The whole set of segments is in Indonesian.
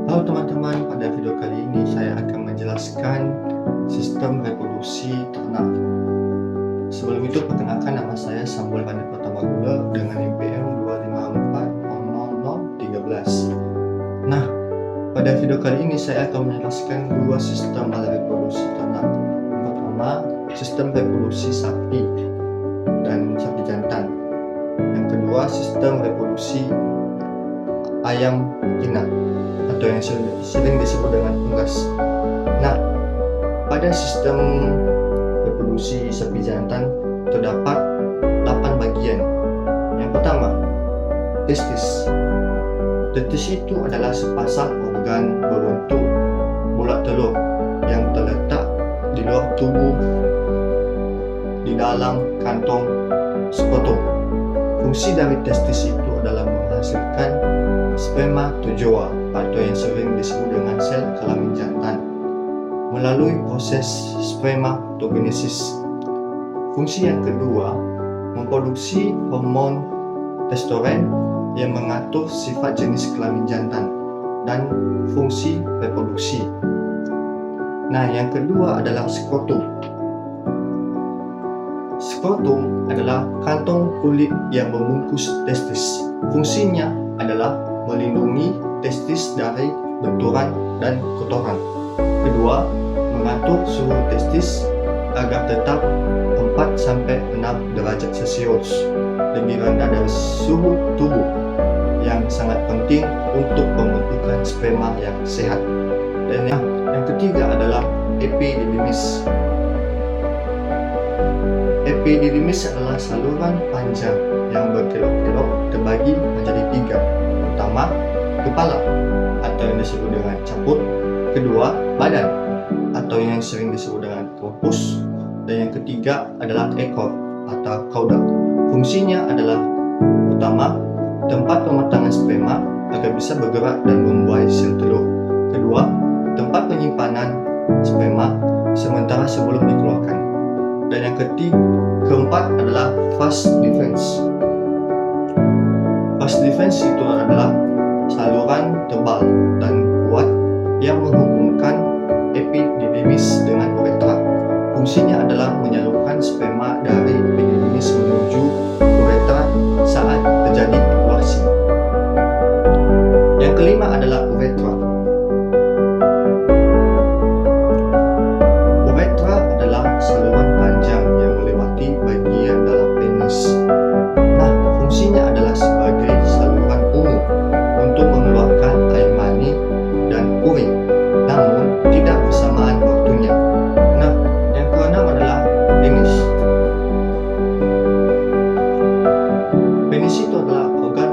Halo teman-teman, pada video kali ini saya akan menjelaskan sistem reproduksi ternak. Sebelum itu perkenalkan, nama saya Samuel Rani Pratama Gula dengan NPM 2540013. Nah, pada video kali ini saya akan menjelaskan dua sistem alat reproduksi ternak. Yang pertama, sistem reproduksi sapi dan sapi jantan. Yang kedua, sistem reproduksi ayam jinak atau yang sering disebut dengan unggas. Nah, pada sistem reproduksi sapi jantan terdapat 8 bagian. Yang pertama, testis. Testis itu adalah sepasang organ berbentuk bulat telur yang terletak di luar tubuh di dalam kantong skrotum. Fungsi dari testis itu adalah menghasilkan spermatozoa atau yang sering disebut dengan sel kelamin jantan melalui proses spermatogenesis. Fungsi yang kedua, memproduksi hormon testosteron yang mengatur sifat jenis kelamin jantan dan fungsi reproduksi. Nah, yang kedua adalah skrotum. Skrotum adalah kantong kulit yang membungkus testis. Fungsinya adalah melindungi testis dari benturan dan kotoran. Kedua, mengatur suhu testis agar tetap 4-6 derajat Celcius, lebih rendah dari suhu tubuh, yang sangat penting untuk pembentukan sperma yang sehat. Dan yang ketiga adalah epididymis. Epididymis adalah saluran panjang yang berkelok-kelok terbagi menjadi 3. Pertama, kepala atau yang disebut dengan caput. Kedua, badan atau yang sering disebut dengan korpus. Dan yang ketiga adalah ekor atau cauda. Fungsinya adalah pertama, tempat pematangan sperma agar bisa bergerak dan membuai sel telur. Kedua, tempat penyimpanan sperma sementara sebelum dikeluarkan. Dan yang keempat adalah vas deferens. Vas deferens itu adalah saluran tebal dan kuat yang menghubungkan epididymis dengan uretra. Fungsinya adalah menyalurkan sperma dari epididymis menuju uretra saat terjadi ejakulasi. Yang kelima adalah uretra. Uretra adalah saluran panjang yang melewati bagian dalam penis. Nah, fungsinya adalah sebagai saluran umum untuk mengeluarkan air mani dan urin, namun tidak bersamaan waktunya. Nah, yang keenam adalah penis. Penis itu adalah organ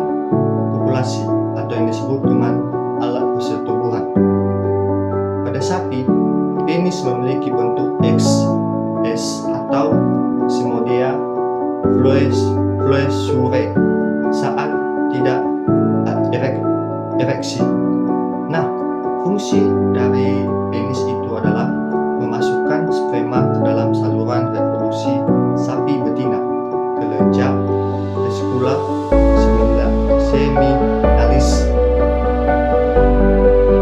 kopulasi atau yang disebut dengan alat persetubuhan. Pada sapi, penis memiliki bentuk X, S atau Pseudomonas fluorescere saat tidak ereksi. Nah, fungsi dari penis itu adalah memasukkan sperma ke dalam saluran reproduksi sapi betina, kelenjar, testikula, seminalis.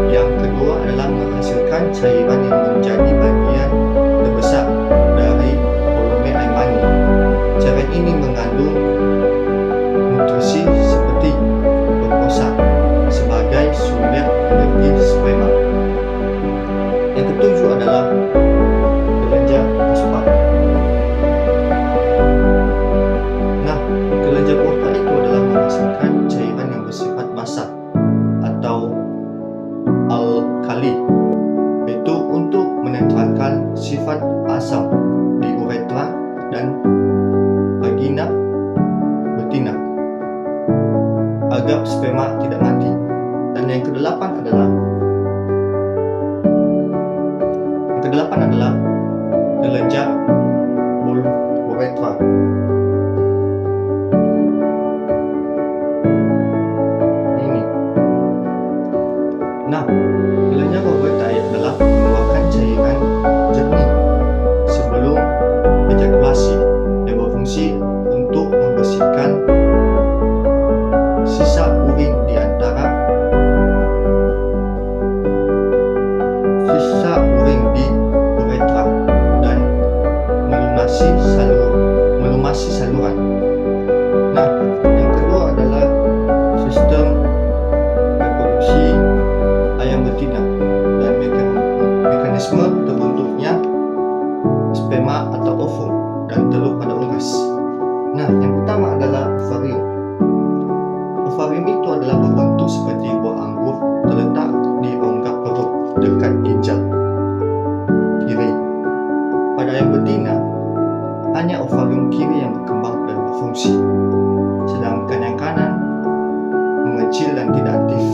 Yang kedua adalah menghasilkan cairan yang menjadi bagian terbesar dari volume air mani. Cairan ini mengandung nutrisi seperti glukosa sebagai sumber energi sperma. Yang ketujuh adalah kelenjar fosfat. Nah, kelenjar fosfat itu adalah menghasilkan cairan yang bersifat basah atau alkali, yaitu untuk menetralkan sifat asam di uretra dan vagina betina agar sperma tidak mati. Dan yang kedelapan adalah kelenjar uretra. Ini. Nah, kelenjar uretra adalah mengeluarkan cairan jernih sebelum ejakulasi yang berfungsi untuk membersihkan sisa urin di antara pertama adalah ovarium. Ovarium itu adalah berbentuk seperti buah anggur terletak di rongga perut dekat ginjal kiri. Pada yang betina, hanya ovarium kiri yang berkembang dan berfungsi, sedangkan yang kanan mengecil dan tidak aktif.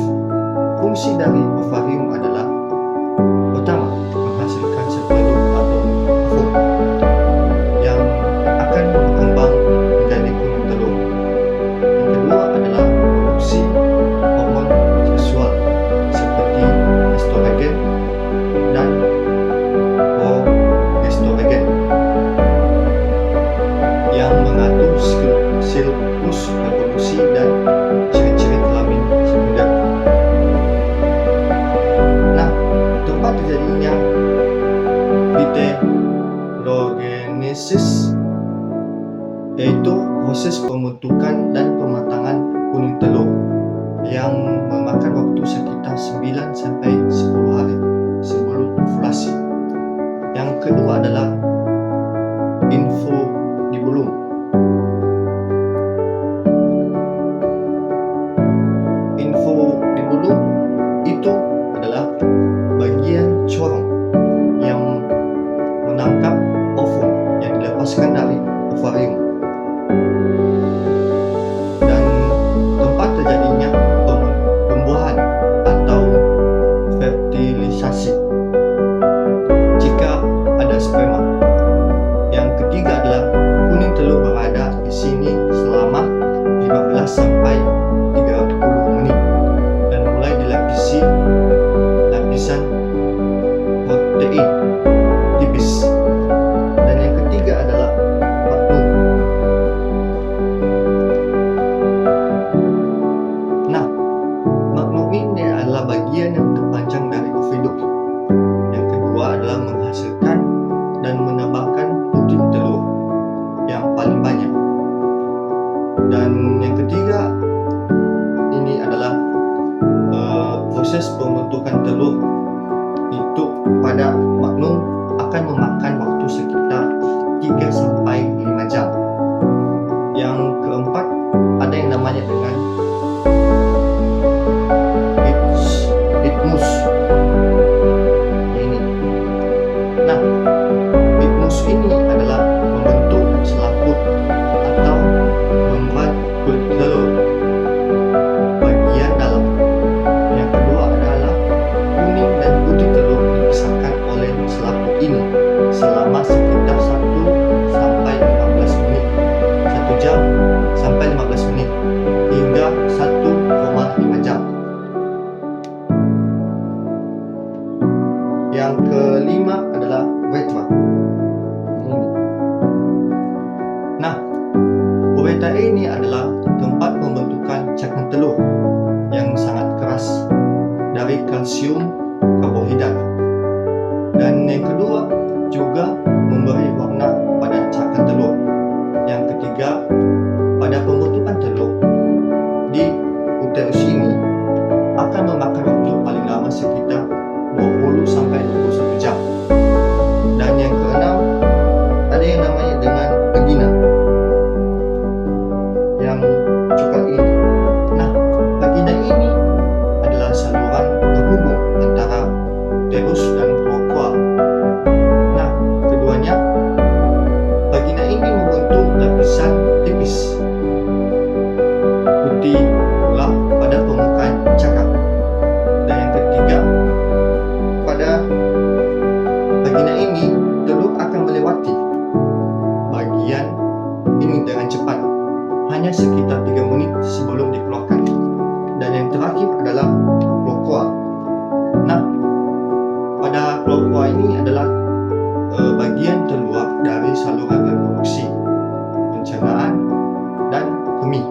Fungsi dari ovarium adalah: pertama, menghasilkan sel telur atau ovum yang akan berkembang menjadi kuning telur. Yang kedua adalah produksi hormon seksual seperti estrogen dan progestogen yang mengatur siklus reproduksi dan ciri-ciri kelamin sekunder. Nah, tempat terjadinya vitellogenesis yaitu proses pembentukan dan pematangan kuning telur yang memakan waktu sekitar 9 sampai 10 hari sebelum ovulasi. Yang kedua adalah infundibulum. Infundibulum itu adalah bagian corong yang menangkap ovum yang dilepaskan dari ovarium. Dan tempat terjadinya pembuahan atau fertilisasi jika ada sperma. Yang ketiga adalah kuning telur berada di sini selama 15 sampai 30 menit dan mulai dilapisi lapisan protein tipis. Dan yang ketiga adalah magnum. Nah, magnum ini adalah bagian yang terpanjang dari ovidus. Yang kedua adalah menghasilkan dan menambahkan puting telur yang paling banyak. Dan yang ketiga ini adalah proses pembentukan telur itu pada magnum akan memakan waktu sekitar 3 sampai 5 jam. Yang keempat ada yang namanya dengan isthmus ini. Nah, isthmus ini adalah membentuk selaput atau membran kulit telur bagian dalam. Yang kedua adalah kuning dan putih telur dipisahkan oleh selaput ini selama sekitar 1 sampai 15 menit, 1 jam sampai 15 menit hingga 1,5 jam. Yang kelima adalah uretra. Nah, uretra ini adalah tempat pembentukan cakang telur yang sangat keras dari kalsium karbohidrat. Dan yang kedua juga memberi warna pada cakang telur. Yang ketiga, pada pembentukan telur di uterus ini akan memakan waktu paling lama sekitar 20 sampai 21 jam. Dan yang keenam ada yang namanya dengan vagina yang coklat ini. Nah, vagina ini adalah saluran penghubung antara uterus dan kloaka. Nah, keduanya vagina ini membentuk lapisan tipis putih pula pada permukaan cakang. Dan yang ketiga, pada vagina ini telur akan melewati bagian ini dengan cepat, hanya sekitar 3 menit sebelum dikeluarkan. Dan yang terakhir adalah kloaka. Nah, pada kloaka ini adalah bagian terluar dari saluran reproduksi, pencernaan, dan kemih.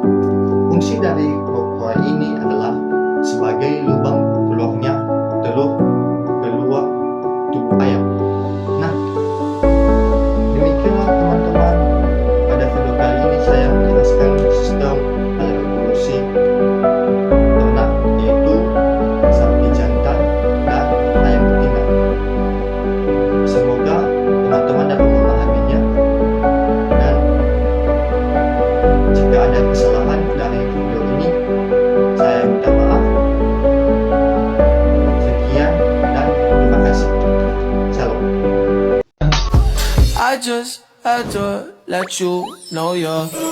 Fungsi dari kloaka ini adalah sebagai lubang keluarnya telur keluar tubuh ayam. Nah, demikianlah teman-teman, pada video kali ini saya menjelaskan sistem alat reproduksi ternak, yaitu sapi jantan dan ayam betina. Semoga teman-teman dapat memahaminya, dan jika just had to let you know you're